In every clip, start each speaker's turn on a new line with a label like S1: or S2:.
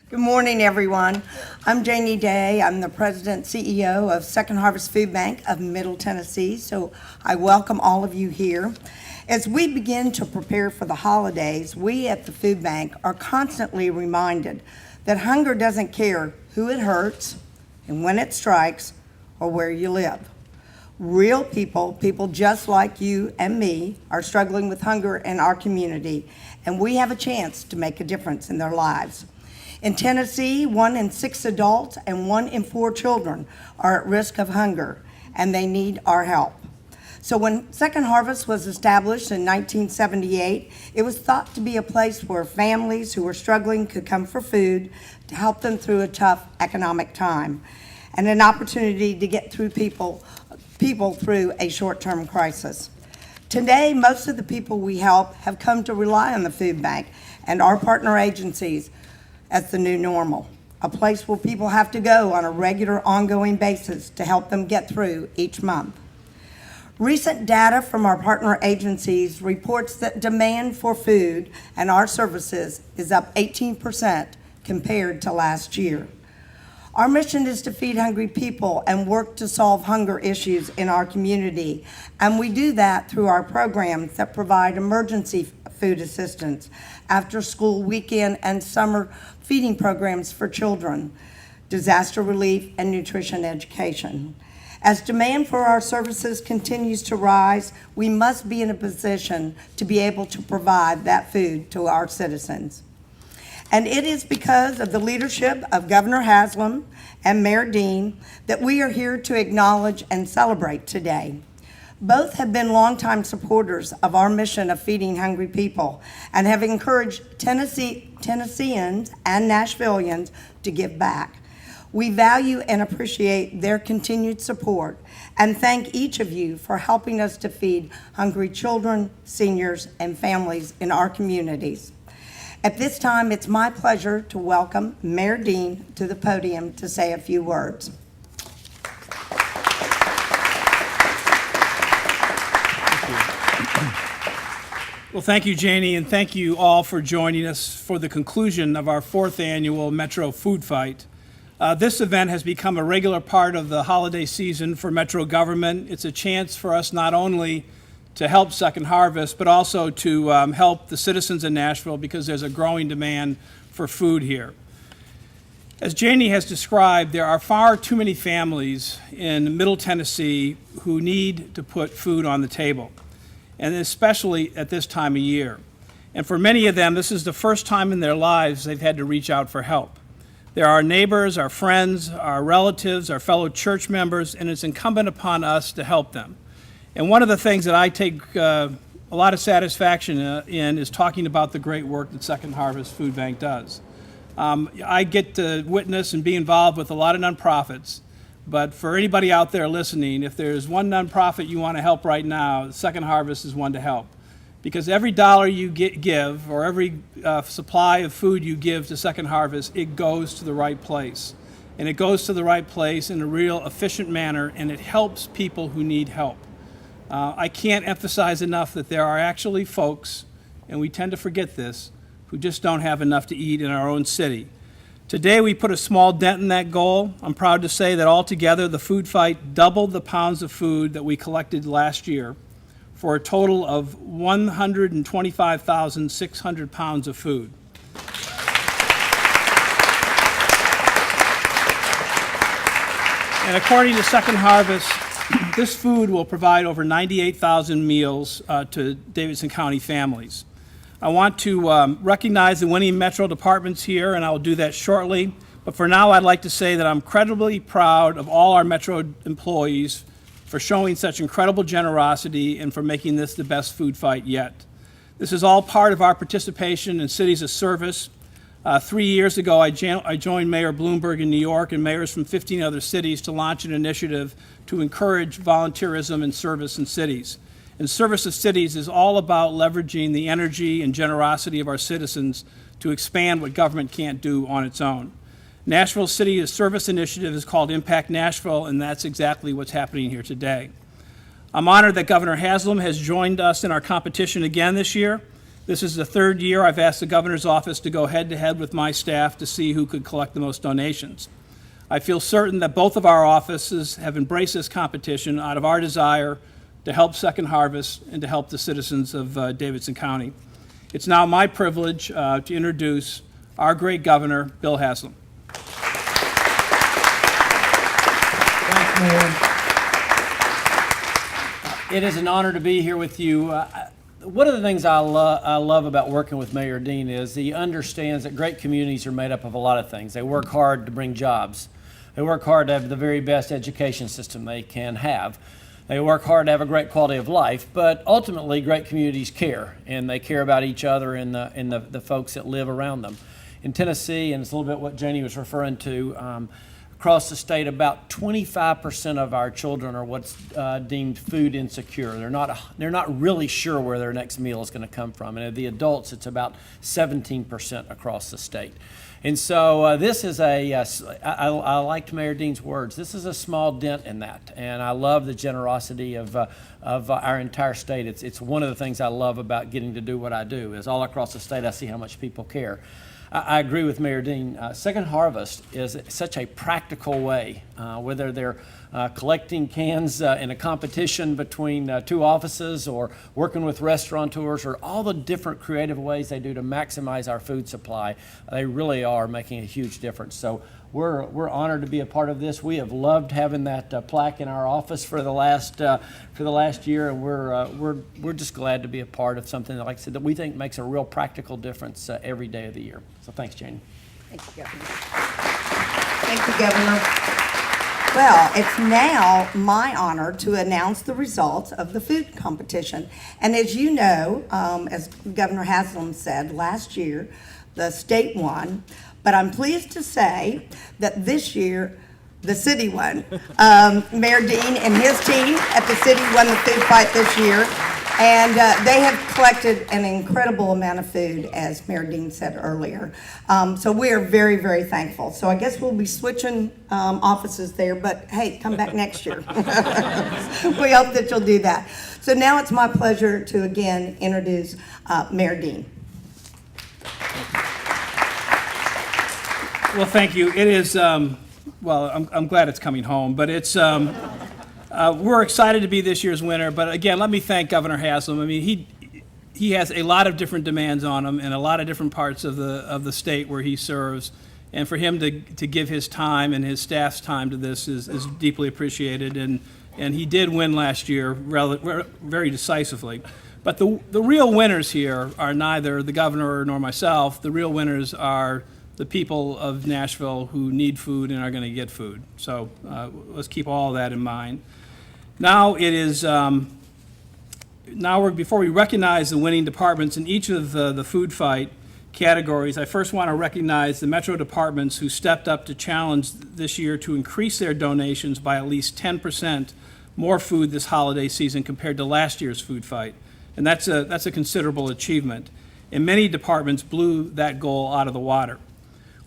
S1: Good morning, everyone. I'm Janie Day. I'm the President CEO of Second Harvest Food Bank of Middle Tennessee, so I welcome all of you here. As we begin to prepare for the holidays, we at the food bank are constantly reminded that hunger doesn't care who it hurts and when it strikes or where you live. Real people just like you and me, are struggling with hunger in our community, and we have a chance to make a difference in their lives. In Tennessee, 1 in 6 adults and 1 in 4 children are at risk of hunger, and they need our help. So when Second Harvest was established in 1978, it was thought to be a place where families who were struggling could come for food to help them through a tough economic time, and an opportunity to get through people through a short-term crisis. Today, most of the people we help have come to rely on the food bank and our partner agencies as the new normal, a place where people have to go on a regular, ongoing basis to help them get through each month. Recent data from our partner agencies reports that demand for food and our services is up 18% compared to last year. Our mission is to feed hungry people and work to solve hunger issues in our community, and we do that through our programs that provide emergency food assistance, after school, weekend, and summer feeding programs for children, disaster relief, and nutrition education. As demand for our services continues to rise, we must be in a position to be able to provide that food to our citizens. And it is because of the leadership of Governor Haslam and Mayor Dean that we are here to acknowledge and celebrate today. Both have been longtime supporters of our mission of feeding hungry people and have encouraged Tennesseans and Nashvillians to give back. We value and appreciate their continued support and thank each of you for helping us to feed hungry children, seniors, and families in our communities. At this time, it's my pleasure to welcome Mayor Dean to the podium to say a few words.
S2: Well, thank you, Janie, and thank you all for joining us for the conclusion of our 4th annual Metro Food Fight. This event has become a regular part of the holiday season for Metro government. It's a chance for us not only to help Second Harvest, but also to help the citizens in Nashville because there's a growing demand for food here. As Janie has described, there are far too many families in Middle Tennessee who need to put food on the table, and especially at this time of year. And for many of them, this is the first time in their lives they've had to reach out for help. There are neighbors, our friends, our relatives, our fellow church members, and it's incumbent upon us to help them. And one of the things that I take a lot of satisfaction in is talking about the great work that Second Harvest Food Bank does. I get to witness and be involved with a lot of nonprofits, but for anybody out there listening, if there's one nonprofit you want to help right now, Second Harvest is one to help. Because every dollar you give, or every supply of food you give to Second Harvest, it goes to the right place. And it goes to the right place in a real efficient manner, and it helps people who need help. I can't emphasize enough that there are actually folks, and we tend to forget this, who just don't have enough to eat in our own city. Today we put a small dent in that goal. I'm proud to say that altogether the food fight doubled the pounds of food that we collected last year, for a total of 125,600 pounds of food. And according to Second Harvest, this food will provide over 98,000 meals to Davidson County families. I want to recognize the winning Metro departments here, and I will do that shortly. But for now, I'd like to say that I'm incredibly proud of all our Metro employees for showing such incredible generosity and for making this the best food fight yet. This is all part of our participation in Cities of Service. 3 years ago, I joined Mayor Bloomberg in New York and mayors from 15 other cities to launch an initiative to encourage volunteerism and service in cities. And Service of Cities is all about leveraging the energy and generosity of our citizens to expand what government can't do on its own. Nashville City Service Initiative is called Impact Nashville, and that's exactly what's happening here today. I'm honored that Governor Haslam has joined us in our competition again this year. This is the third year I've asked the governor's office to go head-to-head with my staff to see who could collect the most donations. I feel certain that both of our offices have embraced this competition out of our desire to help Second Harvest and to help the citizens of Davidson County. It's now my privilege to introduce our great governor, Bill Haslam.
S3: Thanks, Mayor. It is an honor to be here with you. One of the things I love about working with Mayor Dean is he understands that great communities are made up of a lot of things. They work hard to bring jobs. They work hard to have the very best education system they can have. They work hard to have a great quality of life, but ultimately great communities care, and they care about each other and the folks that live around them. In Tennessee, and it's a little bit what Janie was referring to, across the state, about 25% of our children are what's deemed food insecure. They're not really sure where their next meal is going to come from. And of the adults, it's about 17% across the state. And so this is I liked Mayor Dean's words. This is a small dent in that, and I love the generosity of our entire state. It's one of the things I love about getting to do what I do. Is all across the state I see how much people care. I agree with Mayor Dean. Second Harvest is such a practical way, whether they're collecting cans in a competition between two offices or working with restaurateurs or all the different creative ways they do to maximize our food supply. They really are making a huge difference. So we're honored to be a part of this. We have loved having that plaque in our office for the last year, and we're just glad to be a part of something that, like I said, that we think makes a real practical difference every day of the year. So thanks, Janie.
S1: Thank you, Governor. Thank you, Governor. Well, it's now my honor to announce the results of the food competition. And as you know, as Governor Haslam said, last year the state won, but I'm pleased to say that this year the city won. Mayor Dean and his team at the city won the food fight this year. And they have collected an incredible amount of food, as Mayor Dean said earlier. So we are very, very thankful. So I guess we'll be switching offices there, but hey, come back next year. We hope that you'll do that. So now it's my pleasure to again introduce Mayor Dean.
S2: Well, thank you. It is, well, I'm glad it's coming home, but it's, we're excited to be this year's winner. But again, let me thank Governor Haslam. I mean, he has a lot of different demands on him in a lot of different parts of the state where he serves. And for him to give his time and his staff's time to this is deeply appreciated. And he did win last year very decisively. But the real winners here are neither the governor nor myself. The real winners are the people of Nashville who need food and are going to get food. So let's keep all of that in mind. Now it is, before we recognize the winning departments in each of the food fight categories, I first want to recognize the Metro departments who stepped up to challenge this year to increase their donations by at least 10% more food this holiday season compared to last year's food fight. And that's a considerable achievement. And many departments blew that goal out of the water.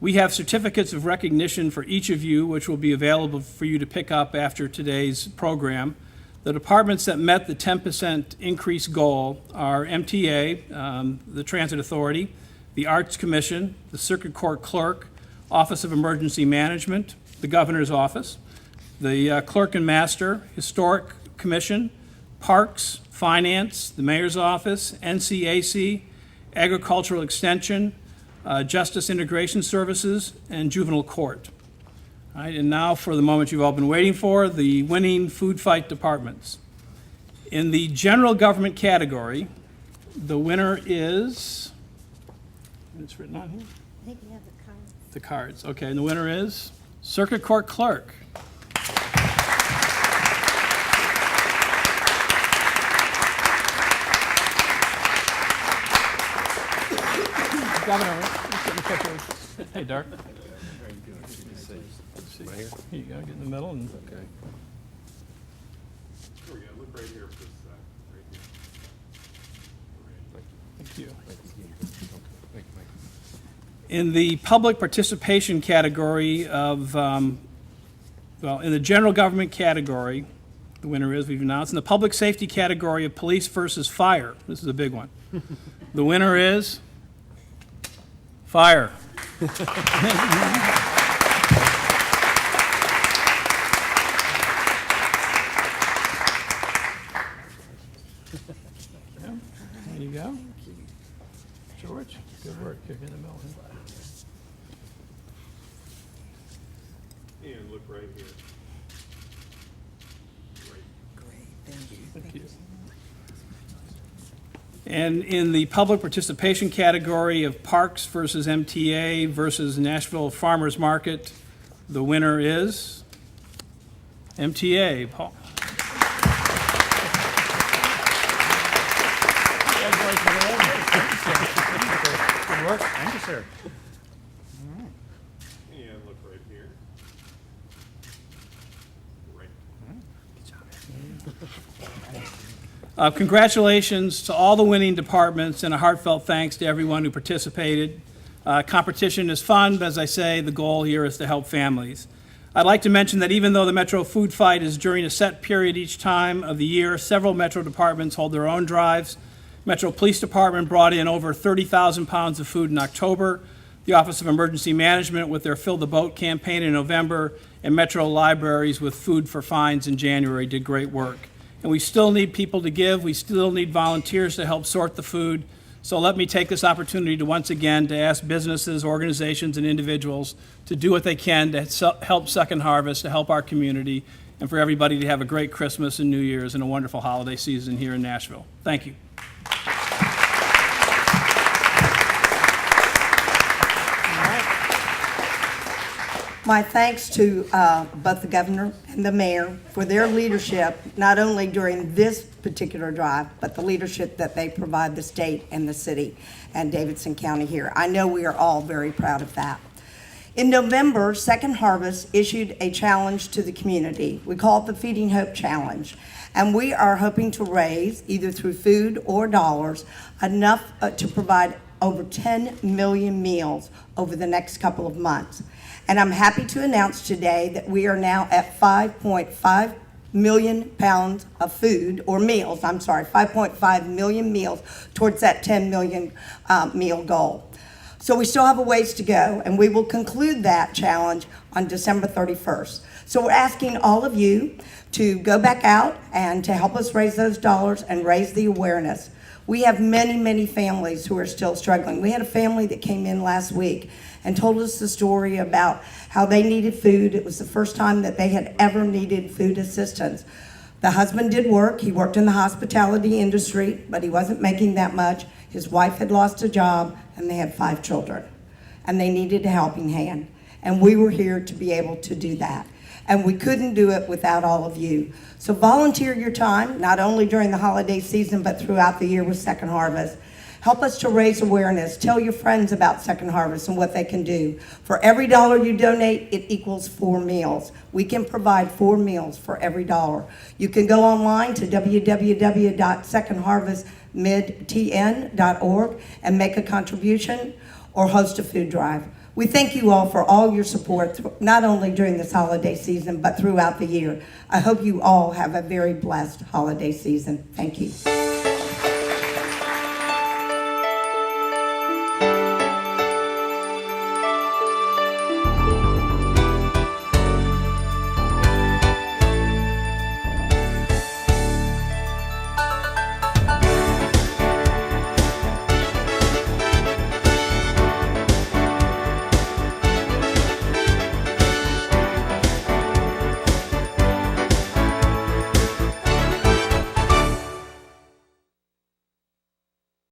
S2: We have certificates of recognition for each of you, which will be available for you to pick up after today's program. The departments that met the 10% increase goal are MTA, the Transit Authority, the Arts Commission, the Circuit Court Clerk, Office of Emergency Management, the Governor's Office, the Clerk and Master, Historic Commission, Parks, Finance, the Mayor's Office, NCAC, Agricultural Extension, Justice Integration Services, and Juvenile Court. All right, and now for the moment you've all been waiting for, the winning food fight departments. In the general government category, the winner is, it's written on here?
S4: I think you have the cards.
S2: The cards, okay, and the winner is Circuit Court Clerk. Governor, let's get the picture. Hey, Dark. Right here? Here you go, get in the middle and. Okay.
S5: Here we go, look right here for this right here.
S2: Thank you. In the public participation category of, in the general government category, The winner is, we've announced. In the public safety category of police versus fire, this is a big one. The winner is fire. There you go. George, good work. You're in the middle.
S5: And look right here.
S2: Thank you. And in the public participation category of parks versus MTA versus Nashville Farmers Market, the winner is MTA. Paul. Good work. Thank you, sir.
S5: And look right here. Right.
S2: Congratulations to all the winning departments and a heartfelt thanks to everyone who participated. Competition is fun, but as I say, the goal here is to help families. I'd like to mention that even though the Metro Food Fight is during a set period each time of the year, several Metro departments hold their own drives. Metro Police Department brought in over 30,000 pounds of food in October. The Office of Emergency Management with their Fill the Boat campaign in November, and Metro Libraries with Food for Fines in January did great work. And we still need people to give. We still need volunteers to help sort the food. So let me take this opportunity to once again to ask businesses, organizations, and individuals to do what they can to help Second Harvest, to help our community, and for everybody to have a great Christmas and New Year's and a wonderful holiday season here in Nashville. Thank you.
S1: My thanks to both the governor and the mayor for their leadership, not only during this particular drive, but the leadership that they provide the state and the city and Davidson County here. I know we are all very proud of that. In November, Second Harvest issued a challenge to the community. We call it the Feeding Hope Challenge. And we are hoping to raise, either through food or dollars, enough to provide over 10 million meals over the next couple of months. And I'm happy to announce today that we are now at 5.5 million pounds of food, or meals, 5.5 million meals towards that 10 million meal goal. So we still have a ways to go, and we will conclude that challenge on December 31st. So we're asking all of you to go back out and to help us raise those dollars and raise the awareness. We have many, many families who are still struggling. We had a family that came in last week and told us the story about how they needed food. It was the first time that they had ever needed food assistance. The husband did work. He worked in the hospitality industry, but he wasn't making that much. His wife had lost a job, and they had 5 children, and they needed a helping hand. And we were here to be able to do that. And we couldn't do it without all of you. So volunteer your time, not only during the holiday season, but throughout the year with Second Harvest. Help us to raise awareness. Tell your friends about Second Harvest and what they can do. For every dollar you donate, it equals 4 meals. We can provide 4 meals for every dollar. You can go online to www.secondharvestmidtn.org and make a contribution or host a food drive. We thank you all for all your support, not only during this holiday season, but throughout the year. I hope you all have a very blessed holiday season. Thank you.